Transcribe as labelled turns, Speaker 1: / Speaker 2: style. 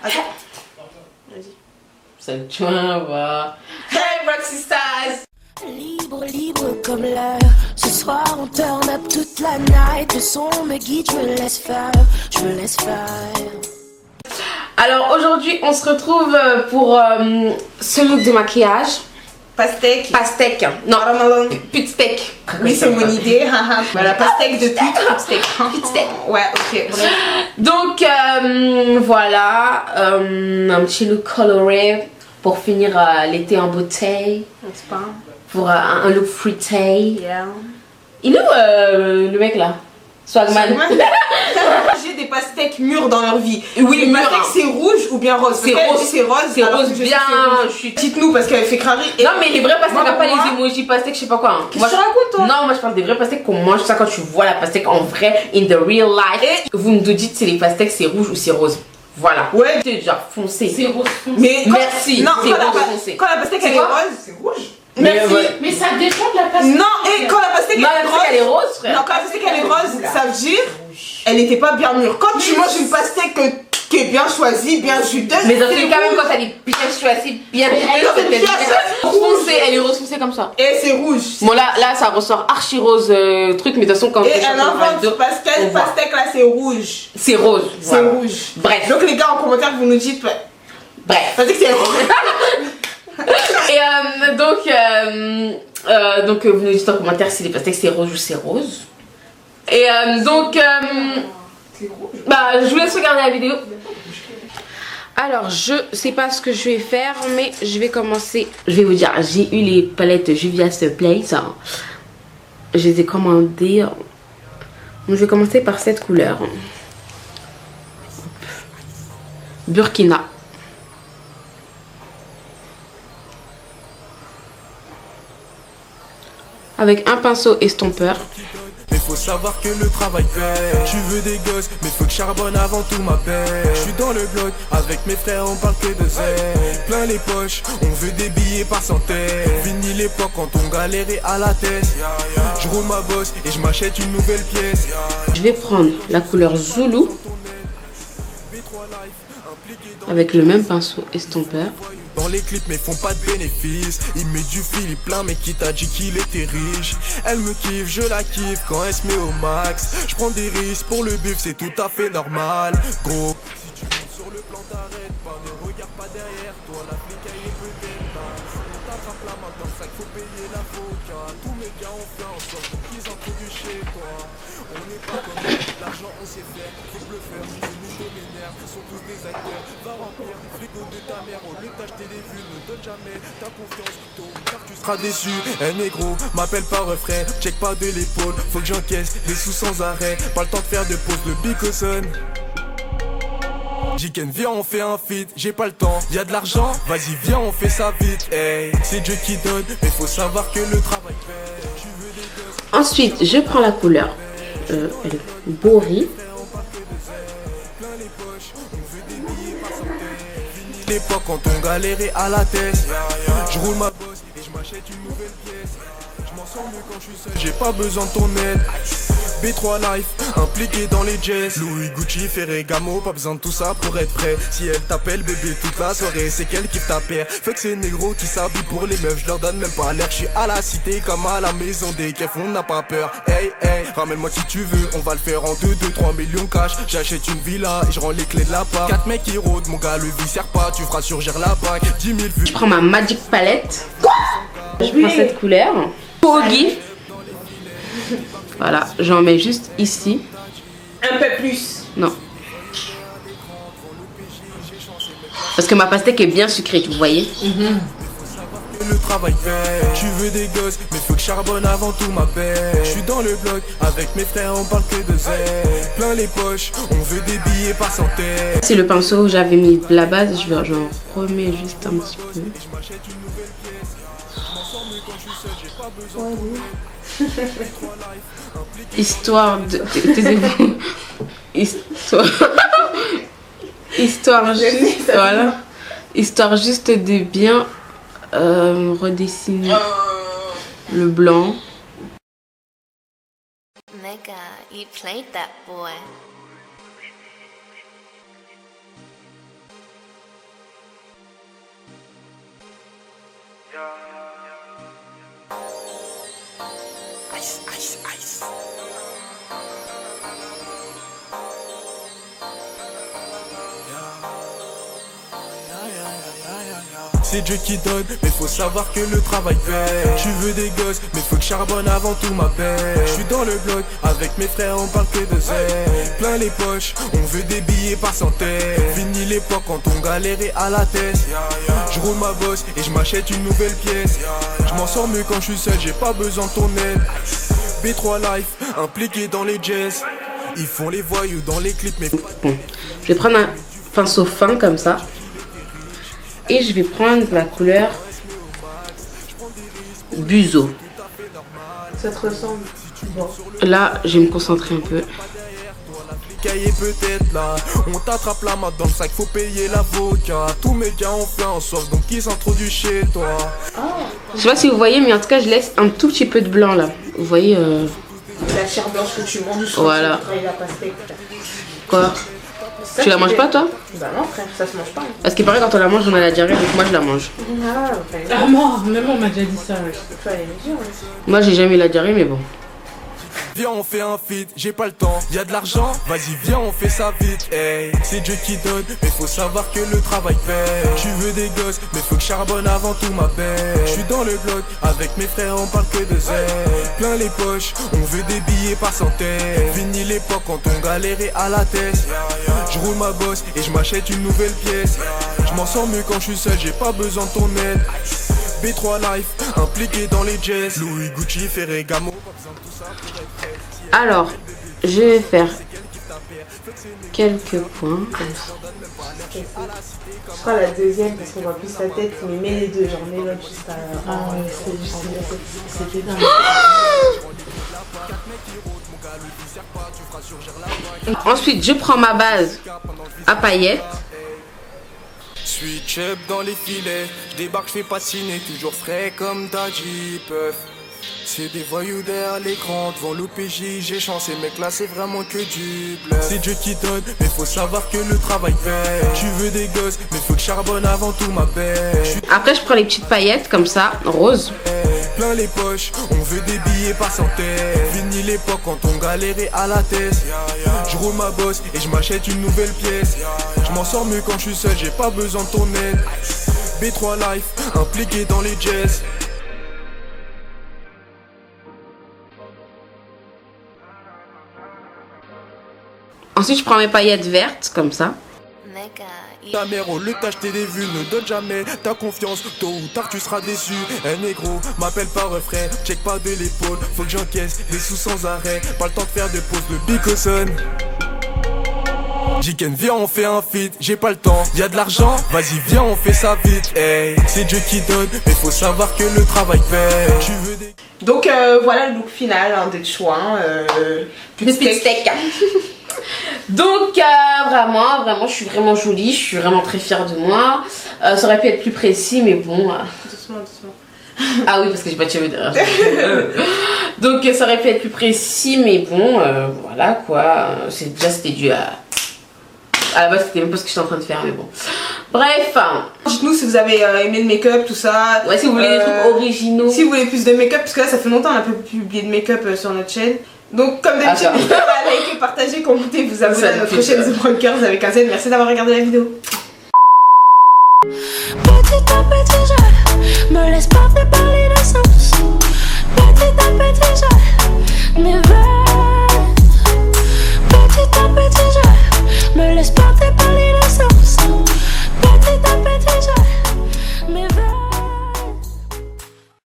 Speaker 1: Attends.
Speaker 2: Vas-y. Ça tu va. Hey Roxy Stars.
Speaker 3: Libre, libre comme l'air. Ce soir on turn up toute la night. Le son me guide, je me laisse faire. Je me laisse faire.
Speaker 2: Alors aujourd'hui on se retrouve pour ce look de maquillage.
Speaker 1: Pastèque.
Speaker 2: Pastèque. Non, pute steak.
Speaker 1: Oui, c'est mon idée. Voilà, pastèque de pute.
Speaker 2: Pute steak.
Speaker 1: Ouais, ok. Bref.
Speaker 2: Donc voilà, un petit look coloré pour finir l'été en beauté.
Speaker 1: N'est-ce pas?
Speaker 2: Pour un look fruité.
Speaker 1: Yeah.
Speaker 2: Il est où le mec là? Swagman.
Speaker 1: J'ai des pastèques mûres dans leur vie.
Speaker 2: Oui,
Speaker 1: les
Speaker 2: mûres.
Speaker 1: pastèques c'est rouge ou bien rose?
Speaker 2: C'est rose.
Speaker 1: C'est rose.
Speaker 2: C'est rose bien.
Speaker 1: Dites-nous parce qu'elle fait cramer.
Speaker 2: Non mais les vrais pastèques,
Speaker 1: Moi,
Speaker 2: pas
Speaker 1: moi,
Speaker 2: les emojis pastèques, je sais pas quoi. Hein.
Speaker 1: Qu'est-ce que tu racontes toi?
Speaker 2: Non, moi je parle des vrais pastèques qu'on mange ça quand tu vois la pastèque en vrai, in the real life. Et vous nous dites si les pastèques c'est rouge ou c'est rose. Voilà.
Speaker 1: Ouais.
Speaker 2: C'est genre foncé.
Speaker 4: C'est rose foncé.
Speaker 1: Mais
Speaker 2: merci.
Speaker 1: Non,
Speaker 2: C'est
Speaker 1: quand
Speaker 2: rose
Speaker 1: la,
Speaker 2: foncé.
Speaker 1: quand la pastèque elle est
Speaker 2: quoi?
Speaker 1: rose, c'est rouge.
Speaker 2: Merci.
Speaker 4: Mais ça dépend de la pastèque.
Speaker 1: Non, et quand la pastèque
Speaker 2: Non, la pastèque elle est rose, frère.
Speaker 1: Non, quand la pastèque elle est rose, ça veut dire elle n'était pas bien mûre. Quand tu manges une pastèque qui est bien choisie, bien juteuse.
Speaker 2: Mais dans tous les cas, même quand elle est bien choisie, bien juteuse, elle est rose foncée comme ça.
Speaker 1: Et c'est rouge.
Speaker 2: Bon là ça ressort archi rose truc, mais de toute façon quand
Speaker 1: et elle invente pastèque là c'est rouge.
Speaker 2: C'est rose.
Speaker 1: C'est
Speaker 2: voilà.
Speaker 1: rouge.
Speaker 2: Bref.
Speaker 1: Donc les gars en commentaire vous nous dites
Speaker 2: Bref.
Speaker 1: pastèque c'est rouge.
Speaker 2: Et donc vous nous dites en commentaire si les pastèques c'est rouge ou c'est rose. Et bah je vous laisse regarder la vidéo. Alors je sais pas ce que je vais faire, mais je vais commencer. Je vais vous dire, j'ai eu les palettes Juvia's Place. Je les ai commandées. Donc je vais commencer par cette couleur. Burkina. Avec un pinceau estompeur.
Speaker 5: Mais faut savoir que le travail paie. Tu veux des gosses, mais faut que charbonne avant tout ma paix. Je suis dans le bloc, avec mes frères on parle que de zèle. Plein les poches, on veut des billets par centaines. Fini l'époque quand on galérait à la tête. Je roule ma bosse et je m'achète une nouvelle pièce.
Speaker 2: Je vais prendre la couleur Zulu. Avec le même pinceau estompeur.
Speaker 5: Dans les clips mais font pas de bénéfices. Il met du fil, il plein mais qui t'a dit qu'il était riche. Elle me kiffe, je la kiffe quand elle se met au max. Je prends des risques pour le bif, c'est tout à fait normal. Gros, si tu montes sur le plan t'arrêtes pas, ne regarde pas derrière toi. La flic elle est peut-être là. On t'attrape là maintenant, ça qu'il faut payer l'avocat. Tous mes gars ont fait en sorte qu'ils introduisent chez toi. On n'est pas comme l'argent on sait faire, faut le faire. Nous dominaires, sont tous des acteurs. Va remplir le frigo de ta mère au lieu d'acheter des vues. Ne donne jamais ta confiance, tôt car tu seras déçu. Un négro, m'appelle pas refrain, check pas de l'épaule. Faut que j'encaisse des sous sans arrêt. Pas le temps de faire de pause, le bico sonne. Jiken, viens on fait un feat, j'ai pas le temps, y'a de l'argent, vas-y viens on fait ça vite, hey. C'est Dieu qui donne, mais faut savoir que le travail paie.
Speaker 2: Ensuite, je prends la couleur Bori.
Speaker 5: L'époque quand on galérait à la tête. Je roule ma bosse et je m'achète une nouvelle pièce. Je m'en sors mieux quand je suis seul, j'ai pas besoin de ton aide. B3 Life, impliqué dans les jazz. Louis, Gucci, Ferragamo, pas besoin de tout ça pour être prêt. Si elle t'appelle bébé toute la soirée, c'est qu'elle kiffe ta paire. Fait que c'est négro qui s'habille pour les meufs, je leur donne même pas l'air. Je suis à la cité comme à la maison, des keufs on n'a pas peur. Hey hey, ramène-moi si tu veux, on va le faire en 2-3 millions cash. J'achète une villa et je rends les clés de la part. 4 mecs qui rôdent, mon gars le vie sert pas, tu feras surgir la bague. 10 000 vues.
Speaker 2: Je prends ma Magic Palette. Quoi? Je prends cette couleur. Pogi. Voilà, j'en mets juste ici.
Speaker 1: Un peu plus.
Speaker 2: Non. Parce que ma pastèque est bien sucrée, vous voyez.
Speaker 5: Le travail paie. Tu veux des gosses, mais faut que charbonne avant tout ma paix. Je suis dans le bloc, avec mes frères on parle que de zèle. Plein les poches, on veut des billets par centaines.
Speaker 2: C'est le pinceau que j'avais mis de la base, j'en remets juste un petit peu. Histoire de... taisez-vous. Histoire juste... Voilà. Histoire juste de bien redessiner le blanc.
Speaker 3: Mega, you played that boy.
Speaker 5: Ice, ice, ice. C'est Dieu qui donne, mais faut savoir que le travail paie. Tu veux des gosses, mais faut que charbonne avant tout ma paix. Je suis dans le bloc, avec mes frères on parle que de zèle. Plein les poches, on veut des billets par centaines. Fini l'époque quand on galérait à la tête. Je roule ma bosse et je m'achète une nouvelle pièce. Je m'en sors mieux quand je suis seul, j'ai pas besoin de ton aide. B3 Life, impliqué dans les jazz. Ils font les voyous dans les clips mais...
Speaker 2: Bon, je vais prendre un pinceau fin comme ça. Et je vais prendre la couleur Buzo.
Speaker 1: Ça te ressemble. Bon.
Speaker 2: Là, je vais me concentrer un peu.
Speaker 5: Cahier peut-être là, on t'attrape la main dans le sac, faut payer l'avocat. Tous mes gars ont fait en sorte, donc ils s'introduisent chez toi.
Speaker 2: Je sais pas si vous voyez, mais en tout cas, je laisse un tout petit peu de blanc là. Vous voyez
Speaker 1: La chair blanche que tu manges.
Speaker 2: Voilà.
Speaker 1: Tu la pastèque.
Speaker 2: Quoi? Tu la manges pas toi?
Speaker 1: Bah non frère, ça se mange pas.
Speaker 2: Parce qu'il paraît quand on la mange, on a la diarrhée, donc moi je la mange.
Speaker 1: Ah, enfin,
Speaker 4: Ah mort, même on m'a déjà dit ça. Ouais.
Speaker 1: fallait me dire. Ouais.
Speaker 2: Moi j'ai jamais eu la diarrhée, mais bon.
Speaker 5: Viens on fait un feat, j'ai pas le temps, y'a de l'argent, vas-y viens on fait ça vite, hey. C'est Dieu qui donne, mais faut savoir que le travail paie. Tu veux des gosses, mais faut que charbonne avant tout ma paix. Je suis dans le bloc, avec mes frères on parle que de zèle. Plein les poches, on veut des billets par centaines. Fini l'époque quand on galérait à la tête. Je roule ma bosse et je m'achète une nouvelle pièce. Je m'en sors mieux quand je suis seul, j'ai pas besoin de ton aide. B3 Life, impliqué dans les jazz. Louis, Gucci, Ferragamo.
Speaker 2: Alors, je vais faire quelques points comme ça.
Speaker 1: Je ferai la deuxième parce qu'on voit plus la tête, mais mets les deux, genre mets l'autre juste à.
Speaker 4: Ah ouais, c'était dingue.
Speaker 2: Ensuite, je prends ma base à paillettes.
Speaker 5: Switch up dans les filets, je débarque, je fais patiner, toujours frais comme Daddy Puff. C'est des voyous derrière l'écran, devant l'OPJ, j'ai chance, ces mecs là c'est vraiment que du bluff. C'est Dieu qui donne, mais faut savoir que le travail paie. Tu veux des gosses, mais faut que charbonne avant tout ma paix.
Speaker 2: Après, je prends les petites paillettes comme ça, roses.
Speaker 5: Plein les poches, on veut des billets par centaines. Fini l'époque quand on galérait à la tête. Je roule ma bosse et je m'achète une nouvelle pièce. Je m'en sors mieux quand je suis seul, j'ai pas besoin de ton aide. B3 Life, impliqué dans les jazz.
Speaker 2: Ensuite, je prends mes paillettes vertes comme ça.
Speaker 5: Ta mère, au lieu de t'acheter des vues, ne donne jamais ta confiance. Tôt ou tard, tu seras déçu. Un négro m'appelle par refrain, check pas de l'épaule. Faut que j'encaisse des sous sans arrêt. Pas le temps de faire de pause, le bico sonne. Jiken, viens, on fait un feat. J'ai pas le temps, y'a de l'argent, vas-y, viens, on fait ça vite. Hey, c'est Dieu qui donne, mais faut savoir que le travail paie. Tu veux des.
Speaker 1: Donc voilà le look final hein, de Chouin.
Speaker 2: Le speed steak. Donc vraiment, je suis vraiment jolie, je suis vraiment très fière de moi. Ça aurait pu être plus précis, mais bon.
Speaker 1: Doucement, doucement.
Speaker 2: Ah oui, parce que j'ai pas de cheveux derrière. Donc ça aurait pu être plus précis, mais bon, voilà quoi. C'était dû à la base, c'était même pas ce que j'étais en train de faire, mais bon. Bref.
Speaker 1: Dites-nous si vous avez aimé le make-up, tout ça.
Speaker 2: Ouais, si vous voulez des trucs originaux.
Speaker 1: Si vous voulez plus de make-up, parce que là ça fait longtemps qu'on a pas publié de make-up sur notre chaîne. Donc comme d'habitude, n'hésitez pas à liker, partager, commenter, vous abonner à notre chaîne The Bronkers avec un Z. Merci d'avoir regardé la vidéo.
Speaker 3: Petit à petit, je me laisse pas faire.